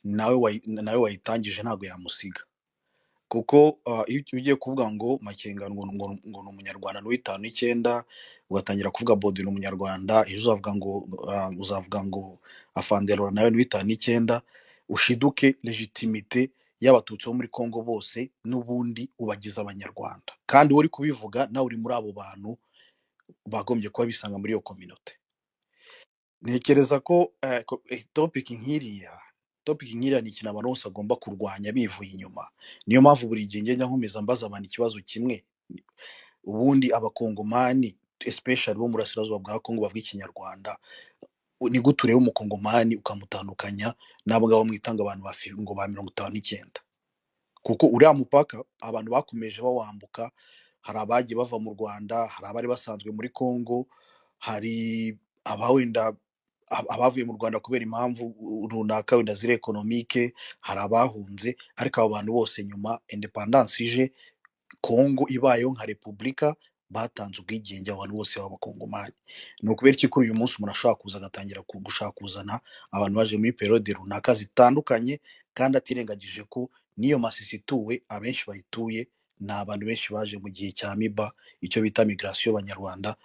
nawe wayitangije ntabwo yamusiga, kuko iyo ugiye kuvuga ngo Makenga ngo ni umunyarwanda n'uw'itanu n'icyenda, ugatangira kuvuga Bodi ni umunyarwanda, ejo uzavuga ngo Afanderora nawe n'uw'itanu n'icyenda, ushiduke legitimite y'abatutsi bo muri Congo bose n'ubundi ubagize abanyarwanda, kandi uri kubivuga nawe uri muri abo bantu bagombye kuba bisanga muri iyo kominote. Ntekereza ko topic nk'iriya ni ikintu abantu bose agomba kurwanya bivuye inyuma. Niyo mpamvu buri gihe njya nkomeza mbaza abantu ikibazo kimwe, ubundi abakongomani especially bo mu burasirazuba bwa Congo bavuga ikinyarwanda, ni gute ureba umukongomani ukamutandukanya n'abo ngabo mwitanga abantu ngo ba 59? Kuko uriya mupaka abantu bakomeje bawambuka, hari abagiye bava mu Rwanda, hari abari basanzwe muri Congo, hari abawenda abavuye mu Rwanda kubera impamvu runaka wenda ziri ekonomike, hari abahunze, ariko abo bantu bose nyuma independence ije, Congo ibayeho nka repubulika, batanze ubwigenge abantu bose b'abakongomani. Ni ukubera iki kuri uyu munsi umuntu ashobora kuza agatangira gushaka kuzana abantu baje muri periode runaka zitandukanye, kandi atirengagije ko n'iyo masisi ituwe abenshi bayituye ni abantu benshi baje mu gihe cya miba, icyo bita migration y'abanyarwanda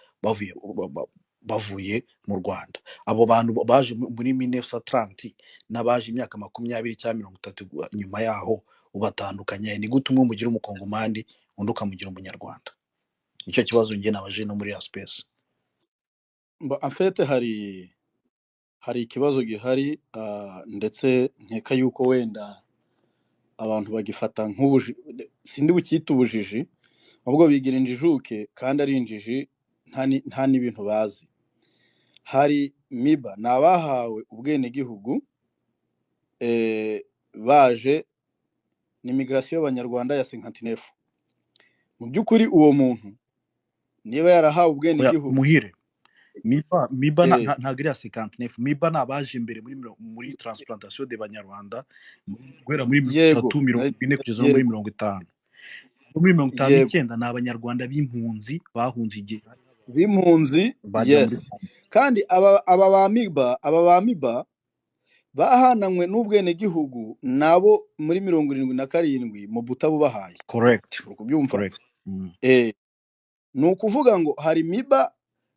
bavuye mu Rwanda. Abo bantu baje muri 1930 n'abaje imyaka 20 cyangwa 30 nyuma yaho, ubatandukanye ni gute umwe mugira umukongomani undi ukamugira umunyarwanda? Nicyo kibazo njye nabaje no muri space. En fait hari ikibazo gihari, ndetse nkeka yuko wenda abantu bagifata sindi bukita ubujiji, ahubwo bigira injijuke, kandi ari injiji nta n'ibintu bazi. Hari miba nabahawe ubwene gihugu baje ni migration y'abanyarwanda ya 59. Mu byukuri uwo muntu niba yarahawe ubwene gihugu muhire miba ntago iri ya 59, miba nabaje imbere muri transplantation de banyarwanda guhera muri 340 kugeza muri 50. Muri 59 ni abanyarwanda b'impunzi bahunze igihe b'impunzi, yes. Kandi aba ba miba bahananywe n'ubwene gihugu nabo muri 77 mu butabo bahaye. Correct. Kubyumva ni ukuvuga ngo hari miba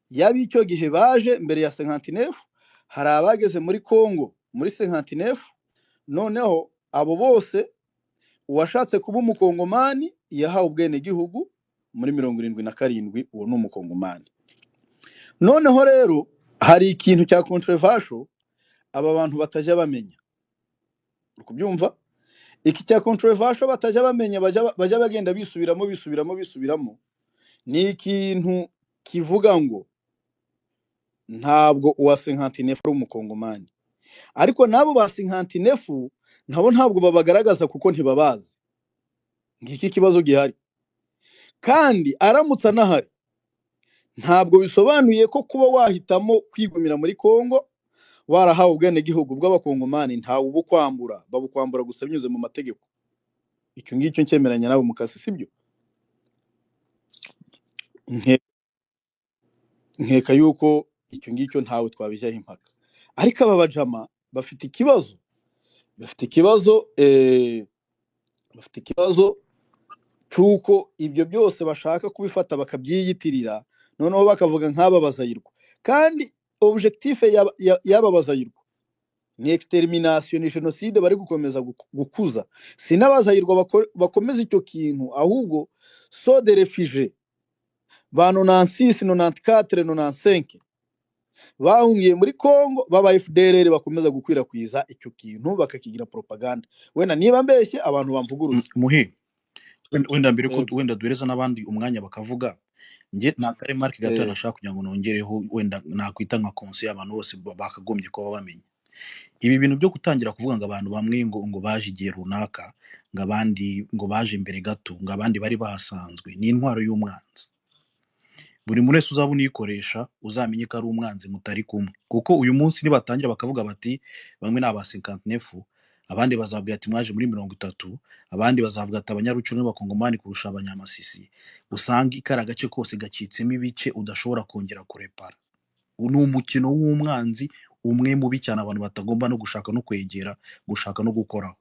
y'abicyo gihe baje mbere ya 59, hari abageze muri Congo muri 59, noneho abo bose uwashatse kuba umukongomani yahawe ubwene gihugu muri 77, uwo ni umukongomani. Noneho rero hari ikintu cya controversial aba bantu batajya bamenya. Kubyumva iki cya controversial batajya bamenya, bajya bagenda bisubiramo, ni ikintu kivuga ngo ntabwo uwa 59 ari umukongomani, ariko nabo ba 59 nabo ntabwo babagaragaza kuko ntibabazi. Ngiki kibazo gihari, kandi aramutse anahari ntabwo bisobanuye ko kuba wahitamo kwigumira muri Congo warahawe ubwene gihugu bw'abakongomani ntawe ubukwambura, babukwambura gusa binyuze mu mategeko. Icyo ngicyo cyemeranya nabo mukasi, sibyo? Nkeka yuko icyo ngicyo ntawe twabijyaho impaka. Ariko aba bajama bafite ikibazo cyuko ibyo byose bashaka kubifata bakabyiyitirira, noneho bakavuga nk'ababazayirwa, kandi objectif y'ababazayirwa ni extermination, ni genocide bari gukomeza gukuza. Sinabazayirwa bakomeza icyo kintu, ahubwo so de réfugiés ba 96 94 95 bahungiye muri Congo baba FDLR bakomeza gukwirakwiza icyo kintu bakakigira propaganda. Wenda niba mbeshye abantu bamvuguruza muhi, wenda mbere ko wenda duhereza n'abandi umwanya bakavuga, nge nakare mark gato nashaka kugira ngo nongereho, wenda nakwita nka conseil abantu bose bakagombye kuba bamenye ibi bintu byo gutangira kuvuga ngo abantu bamwe ngo baje igihe runaka, ngo abandi ngo baje imbere gato, ngo abandi bari bahasanzwe. Ni intwaro y'umwanzi. Buri muntu wese uzabona uyikoresha uzamenye ko ari umwanzi mutari kumwe, kuko uyu munsi nibatangira bakavuga bati bamwe ni aba 59, abandi bazabwira ati mwaje muri 30, abandi bazavuga ati abanyarucu n'abakongomani kurusha abanyamasisi, usanga ikara gace kose gacitsemo ibice udashobora kongera kurepara. Ni umukino w'umwanzi umwe mubi cyane abantu batagomba no gushaka no kwegera, gushaka no gukoraho.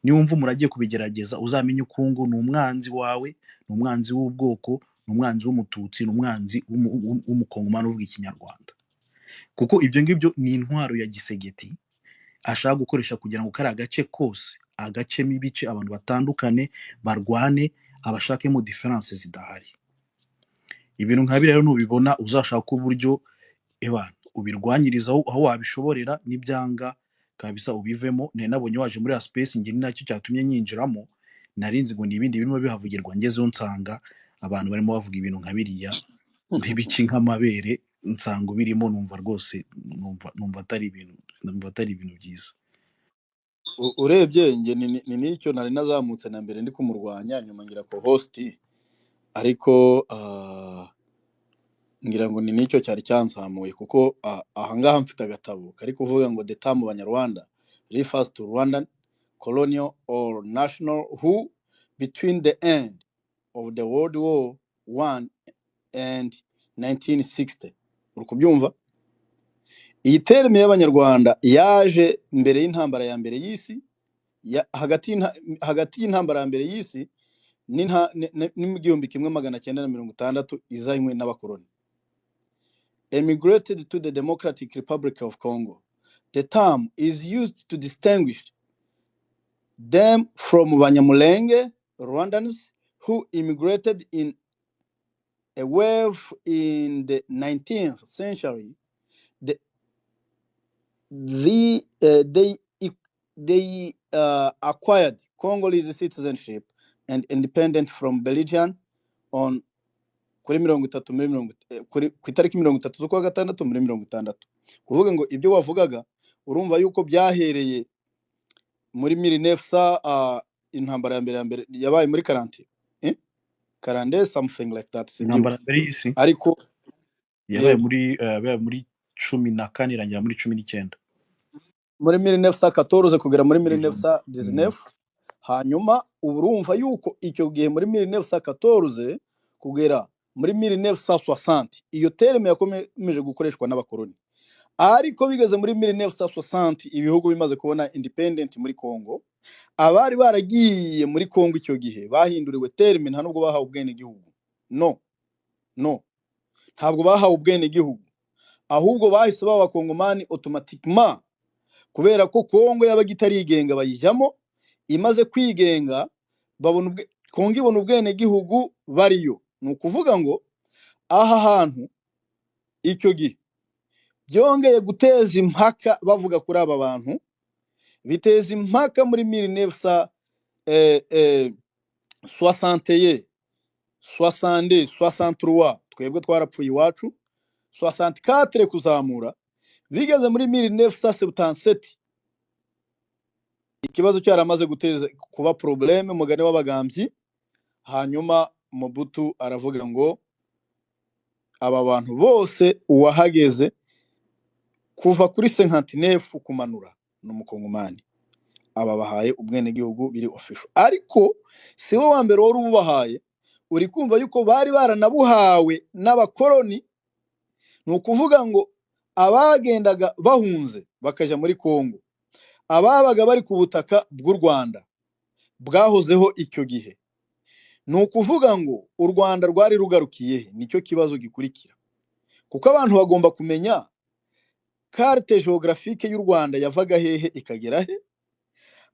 Niwumva umuntu agiye kubigerageza uzamenye ko Congo ni umwanzi wawe, ni umwanzi w'ubwoko, ni umwanzi w'umututsi, ni umwanzi w'umukongomani uvuga ikinyarwanda. Kuko ibyo ngibyo ni intwaro ya gisegeti ashaka gukoresha kugira ngo kariya gace kose agacemo ibice, abantu batandukane, barwane, abashakemo diferanse zidahari. Ibintu nka biriya rero nubibona uzashaka uburyo ubirwanyiriza aho wabishoborera, n'ibyanga kabisa ubivemo. Nabonye waje muri ya space, njye ni nacyo cyatumye nyinjiramo, narinzi ngo ni ibindi birimo bihavugirwa, ngezeho nsanga abantu barimo bavuga ibintu nka biriya bibici nk'amabere, nsanga birimo, numva rwose numva atari ibintu byiza. Urebye nge ni nicyo nari nazamutse na mbere ndi kumurwanya, nyuma ngira ko host, ariko ngira ngo ni nicyo cyari cyanzamuye, kuko ahangaha mfite agatabo kari kuvuga ngo the term Banyarwanda refers to Rwandan colonial or national who between the end of the World War I and 1960. uri kubyumva? Iyi terme y'Abanyarwanda yaje mbere y'intambara ya mbere y'isi, hagati y'intambara ya mbere y'isi n'igihumbi kimwe magana cyenda na mirongo itandatu, izanywe n'abakoloni. Emigrated to the Democratic Republic of Congo. The term is used to distinguish them from Banyamulenge Rwandans who immigrated in a wave in the 19th century. They acquired Congolese citizenship and independent from Belgium on ku itariki 30 z'ukwa gatandatu muri 1960. Kuvuga ngo ibyo wavugaga urumva yuko byahereye muri 1900, intambara ya mbere yabaye muri 40 something like that. Intambara mbere y'isi ariko yabaye muri 14 irangira muri 19, muri 1914 kugera muri 1919. Hanyuma urumva yuko icyo gihe muri 1914 kugera muri 1960 iyo terme yakomeje gukoreshwa n'abakoloni, ariko bigeze muri 1960 ibihugu bimaze kubona independent muri Congo, abari baragiye muri Congo icyo gihe bahinduriwe terme, nta nubwo bahawe ubwene gihugu. No, ntabwo bahawe ubwene gihugu, ahubwo bahise baba Kongomani automatiquement, kubera ko Congo yabaga itarigenga bayijyamo. Imaze kwigenga Congo ibona ubwene gihugu bariyo. Ni ukuvuga ngo aha hantu icyo gihe byongeye guteza impaka, bavuga kuri aba bantu biteza impaka muri 1961, 62, 63, twebwe twarapfuye iwacu 64 kuzamura. Bigeze muri 1977 ikibazo cyaramaze guteza kuba probleme, mugane w'abagambyi. Hanyuma Mobutu aravuga ngo aba bantu bose uwahageze kuva kuri 59 kumanura n'umukongomani, aba bahaye ubwene gihugu biri official. Ariko si wo wa mbere wari ububahaye, uri kumva yuko bari baranabuhawe n'abakoloni. Ni ukuvuga ngo abagendaga bahunze bakaja muri Congo, ababaga bari ku butaka bw'u Rwanda bwahozeho icyo gihe, ni ukuvuga ngo u Rwanda rwari rugarukiye he? Nicyo kibazo gikurikira, kuko abantu bagomba kumenya carte géographique y'u Rwanda yavaga hehe ikagera he.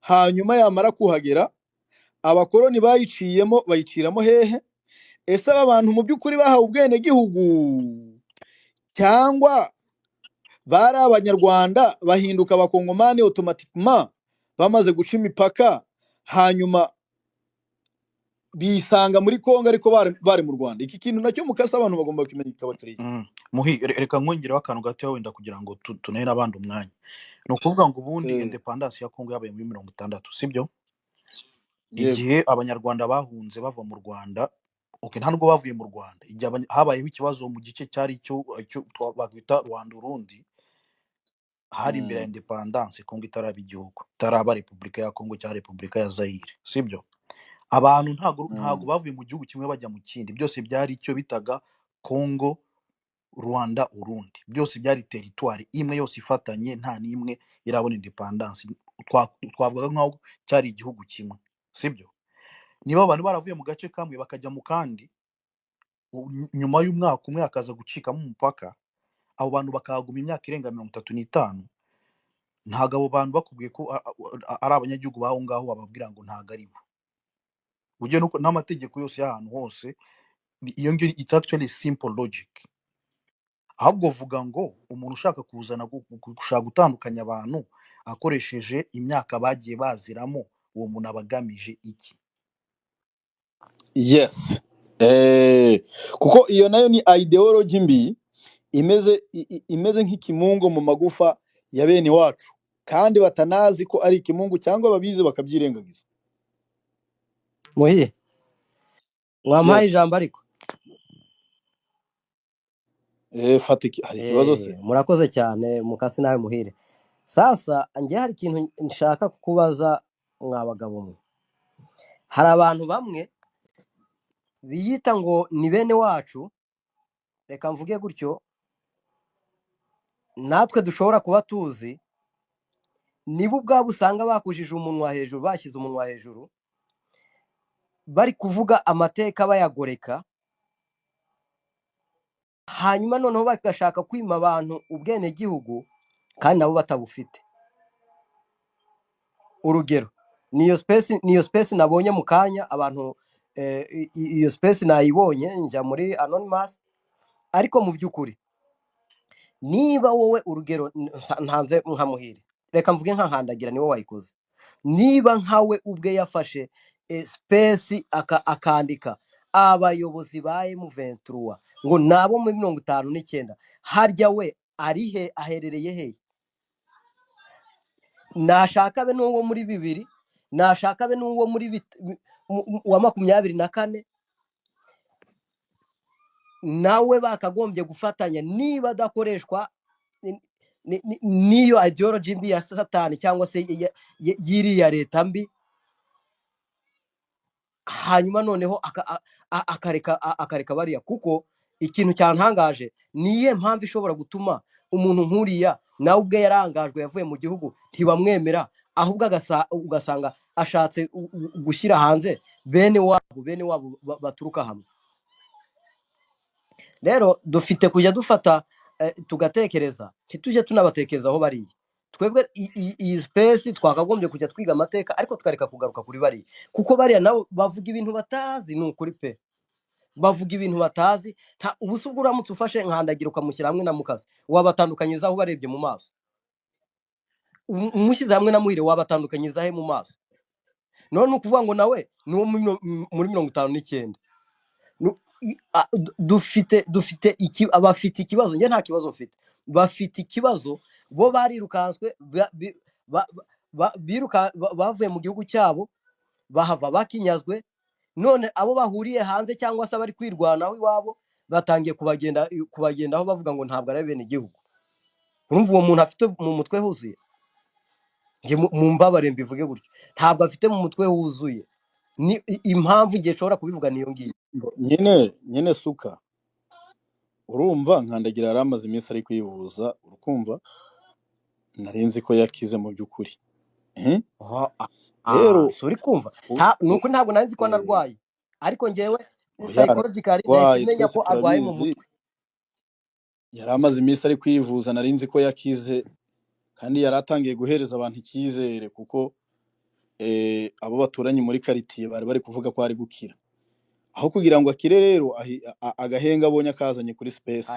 Hanyuma yamara kuhagera abakoloni bayiciramo hehe? Ese aba bantu mu by'ukuri bahawe ubwene gihugu cyangwa bari Abanyarwanda bahinduka abakongomani automatiquement bamaze guca imipaka, hanyuma bisanga muri Congo ariko bari mu Rwanda? Iki kintu nacyo mukasa abantu bagomba kumenya ikabakareye. Muhi, reka nkongeraho akantu gato wenda kugira ngo tunahe n'abandi umwanya. Ni ukuvuga ngo ubundi independence ya Congo yabaye muri 60, sibyo? Igihe Abanyarwanda bahunze bava mu Rwanda, ntabwo bavuye mu Rwanda, igihe habayeho ikibazo mu gice cyari cyo bagwita Rwanda Urundi, hari imbere ya independence Congo itaraba igihugu, itaraba Repubulika ya Congo cyangwa Repubulika ya Zaire, sibyo? Abantu ntabwo bavuye mu gihugu kimwe bajya mu kindi, byose byari icyo bitaga Congo Rwanda Urundi byose byari teritwari imwe yose ifatanye nta n'imwe irabona independence. Twavuga nk'aho cyari igihugu kimwe, sibyo? Niba abantu baravuye mu gace kamwe bakajya mu kandi, nyuma y'umwaka umwe hakaza gucikamo umupaka, abo bantu bakahaguma imyaka irenga 35, ntabwo abo bantu bakubwiye ko ari abanyagihugu baho ngaho bababwira ngo ntabwo ari bo. Ujye nuko n'amategeko yose y'ahantu hose, iyo ngiyo it's actually simple logic. Ahubwo vuga ngo umuntu ushaka kuzana gushaka gutandukanya abantu akoresheje imyaka bagiye baziramo, uwo muntu abagamije iki? Yes. Kuko iyo nayo ni ideology mbi imeze nk'ikimungo mu magufa ya bene wacu, kandi batanazi ko ari ikimungu cyangwa babizi bakabyirengagiza. Muhi wampaye ijambo ariko fatiki hari ikibazo se? Murakoze cyane mukasi nawe muhire. Sasa njye hari ikintu nshaka kukubaza mwabagabo mwe. Hari abantu bamwe biyita ngo ni bene wacu, reka mvuge gutyo, natwe dushobora kuba tuzi, niba ubwabo usanga bakujije umunwa hejuru, bashyize umunwa hejuru, bari kuvuga amateka bayagoreka, hanyuma noneho bagashaka kwima abantu ubwene gihugu kandi nabo batabufite. Urugero, niyo space nabonye mu kanya abantu, iyo space nayibonye njya muri anonymous, ariko mu by'ukuri niba wowe urugero ntanze nkamuhire, reka mvuge nkandagira niwe wayikoze, niba nkawe ubwe yafashe space akandika abayobozi ba M23 ngo nabo muri 59, harya we arihe, aherereye he? Nashaka be n'uwo muri 2, nashaka be n'uwo muri wa 24, nawe bakagombye gufatanya niba adakoreshwa niyo ideology mbi ya satani cyangwa se yiriya leta mbi, hanyuma noneho akareka bariya. Kuko ikintu cyantangaje niye mpamvu ishobora gutuma umuntu nkuriya nawe ubwe yarangajwe yavuye mu gihugu ntibamwemera, ahubwo ugasanga ashatse gushyira hanze bene wabo baturuka hamwe. Rero dufite kujya dufata tugatekereza, ntitujye tunabatekereza aho bariye. Twebwe iyi space twakagombye kujya twiga amateka, ariko tukareka kugaruka kuri bariya, kuko bariya nabo bavuga ibintu batazi. Ni ukuri pe, bavuga ibintu batazi. Nta ubusubwo uramutse ufashe nkandagira ukamushyira hamwe na mukasi, wabatandukanyiriza aho barebye mu maso. Umushyize hamwe na muhire wabatandukanyiriza he mu maso? None ukuvuga ngo nawe ni uwo muri 59. Dufite abafite ikibazo. Nge nta kibazo mfite, bafite ikibazo. Bo barirukanswe, bavuye mu gihugu cyabo, bahava bakinyazwe. None abo bahuriye hanze cyangwa se bari kwirwanaho iwabo batangiye kubagendaho bavuga ngo ntabwo ari bene igihugu. Urumva uwo muntu afite mu mutwe huzuye? Nge mu mbabare mbivuge gutyo, ntabwo afite mu mutwe huzuye. Ni impamvu ngiye nshobora kubivuga niyo ngiyo nyine suka. Urumva nkandagira yaramaze iminsi ari kwivuza, urukumva narinzi ko yakize mu by'ukuri. Rero suri kumva nuko ntabwo narinzi ko narwaye, ariko ngewe psychologically nahise ko arwaye mu mutwe. Yaramaze iminsi ari kwivuza, narinzi ko yakize, kandi yaratangiye guhereza abantu icyizere, kuko abo baturanye muri quartier bari kuvuga ko ari gukira. Aho kugira ngo akire rero agahenga abonye akazanye kuri space.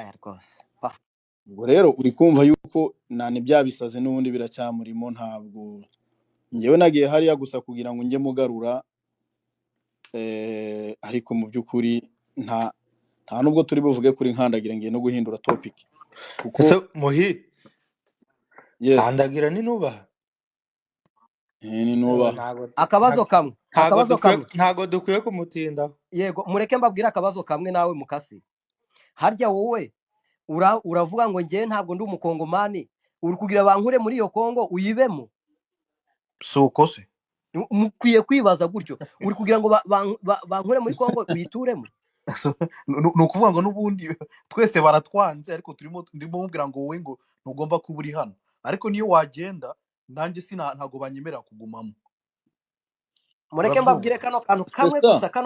Ubwo rero uri kumva yuko nane byabisaze n'ubundi biracyamurimo. Ntabwo ngewe nagiye hariya gusa kugira ngo njye mugarura, ariko mu by'ukuri nta nubwo turi buvuge kuri nkandagira, ngiye no guhindura topic. Kuko muhi nkandagira ni nubaha ni nubaha. Akabazo kamwe ntago dukwiye kumutindaho. Yego, mureke mbabwira akabazo kamwe nawe mukasi. Harya wowe uravuga ngo ngiye ntabwo ndi umukongomani, uri kugira bankure muri iyo Congo uyibemo? Suko se mukwiye kwibaza gutyo, uri kugira ngo bankure muri Congo uyituremo? ni ukuvuga ngo n'ubundi twese baratwanze ariko ndimo mubwira ngo wowe ngo ntugomba kuba uri hano, ariko niyo wagenda nanjye ntabwo banyemerera kugumamo. mureke mbabwire kano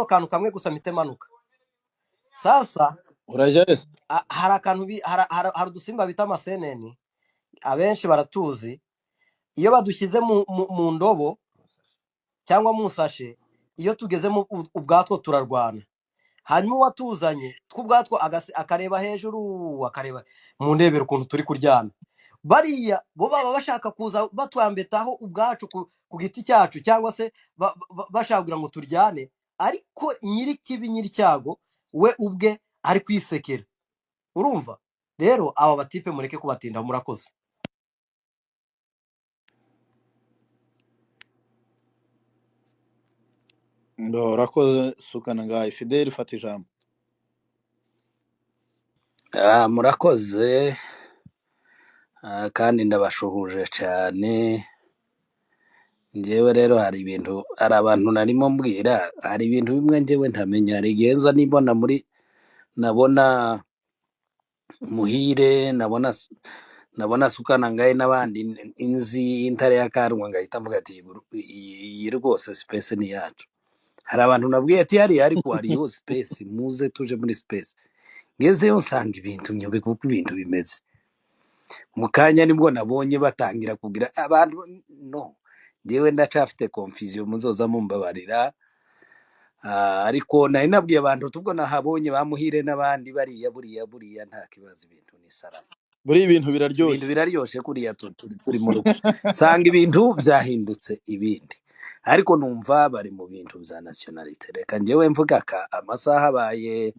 kantu kamwe gusa mpite manuka. Sasa hari akantu hari udusimba bita amaseneni, abenshi baratuzi. Iyo badushyize mu ndobo cyangwa mu sashe, iyo tugezemo ubwatwo turarwana, hanyuma uwatuzanye tw'ubwatwo akareba hejuru, akareba mu ndebero ukuntu turi kuryana. Bariya bo baba bashaka kuza batwambetaho ubwacu ku giti cyacu, cyangwa se bashaka kugira ngo turyane, ariko nyirikibi nyiricyago we ubwe ari kwisekera. Urumva rero aba batipe mureke kubatinda, murakoze. Urakoze sukana ngaye Fidel, fata ijambo. Murakoze kandi ndabashuhuje cyane. Njyewe rero hari abantu narimo mbwira, hari ibintu bimwe njyewe ntamenya. Hari igihe nza nabona Muhire, nabona sukana ngaye n'abandi inzi intare ya Karunga, ngahita mvuga ati iyi rwose space ni yacu. Hari abantu nabwiye ati ariko hariyo space, muze tuje muri space. Ngezeyo nsanga ibintu nyobe kuko ibintu bimeze. Mu kanya nibwo nabonye batangira kugira abantu no, njyewe ndacafite confusion, muzoza mumbabarira. Ariko nari nabwiye abantu tubwo nahabonye bamuhire n'abandi bariya buriya nta kibazo, ibintu ni salama. Ibintu biraryoshye, ibintu biraryoshe kuriya turi mu rugo. Sanga ibintu byahindutse ibindi, ariko numva bari mu bintu bya nationalite. Reka njyewe mvuga amasaha abaye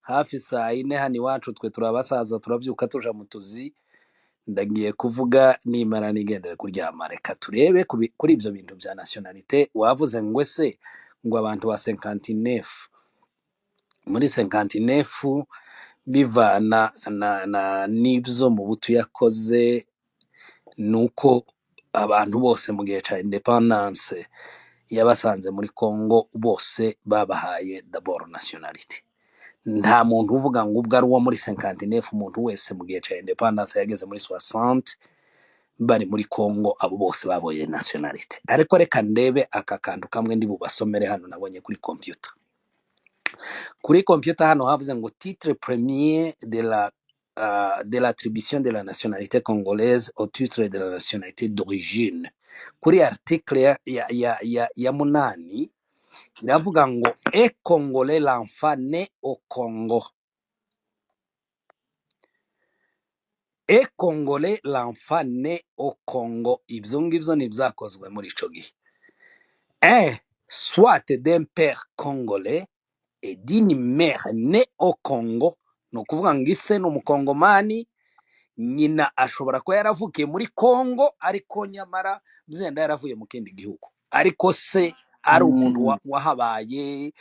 hafi 4 hano iwacu, twe turabasaza turabyuka tuja mu tuzi. Ndagiye kuvuga nimara nigendera kuryama. Reka turebe kuri ibyo bintu bya nationalite. Wavuze ngo se ngo abantu ba 59 muri 59 bivana n'ibyo mu butu yakoze, nuko abantu bose mu gihe cya independence yabasanze muri Congo bose babahaye d'abord nationalite. Nta muntu uvuga ngo ubwo ari uwo muri 59. Umuntu wese mu gihe cya independence yageze muri 60 bari muri Congo, abo bose baboye nationalite. Ariko reka ndebe aka kantu kamwe ndi bubasomere hano nabonye kuri computer. Kuri computer hano havuze ngo titre premier de l'attribution de la nationalité congolaise au titre de la nationalité d'origine. Kuri article ya 8 iravuga ngo est congolais l'enfant né au Congo. Est congolais l'enfant né au Congo. Ibyo ngibyo ni byakozwe muri ico gihe. Soit d'un père congolais et d'une mère née au Congo. No kuvuga ngo ise ni umukongomani, nyina ashobora kuba yaravukiye muri Congo, ariko nyamara byenda yaravuye mu kindi gihugu, ariko se ari umuntu wahabaye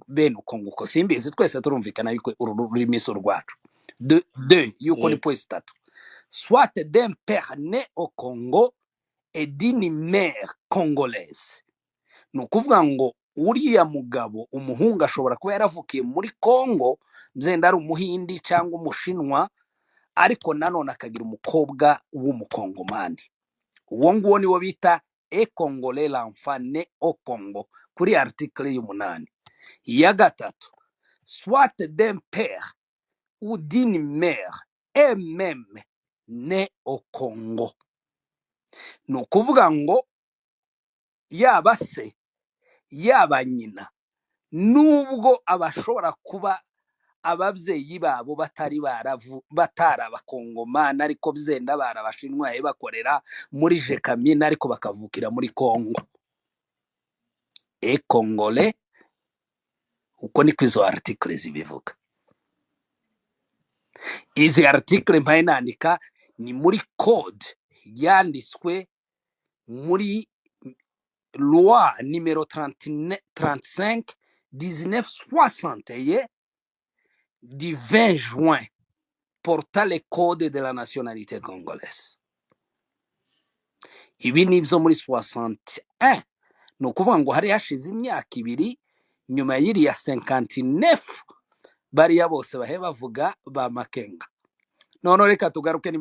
bene Congo. Ko simbizi, twese turumvikana yuko ururimi rwacu de yuko ni point 3. Soit d'un père né au Congo et d'une mère congolaise. No kuvuga ngo uriya mugabo umuhungu ashobora kuba yaravukiye muri Congo, byenda ari umuhindi cyangwa umushinwa, ariko nanone akagira umukobwa w'umukongomani. Uwo nguwo niwo bita et congolais l'enfant né au Congo, kuri article y'8. Ya gatatu, soit d'un père ou d'une mère et même né au Congo. No kuvuga ngo yaba se yaba nyina, nubwo abashobora kuba ababyeyi babo batari abakongomani, ariko byenda barabashinwa bakorera muri Jekamine, ariko bakavukira muri Congo. Et congolais, uko niko izo article zibivuga. Izi article mpaye nandika ni muri code yanditswe muri loi numero 35 1961 du 20 juin portant le code de la nationalité congolaise. Ibi nibyo muri 61. No kuvuga ngo hari hashize imyaka 2 nyuma y'iri ya 59 bariya bose bahe bavuga ba Makenga. None reka tugaruke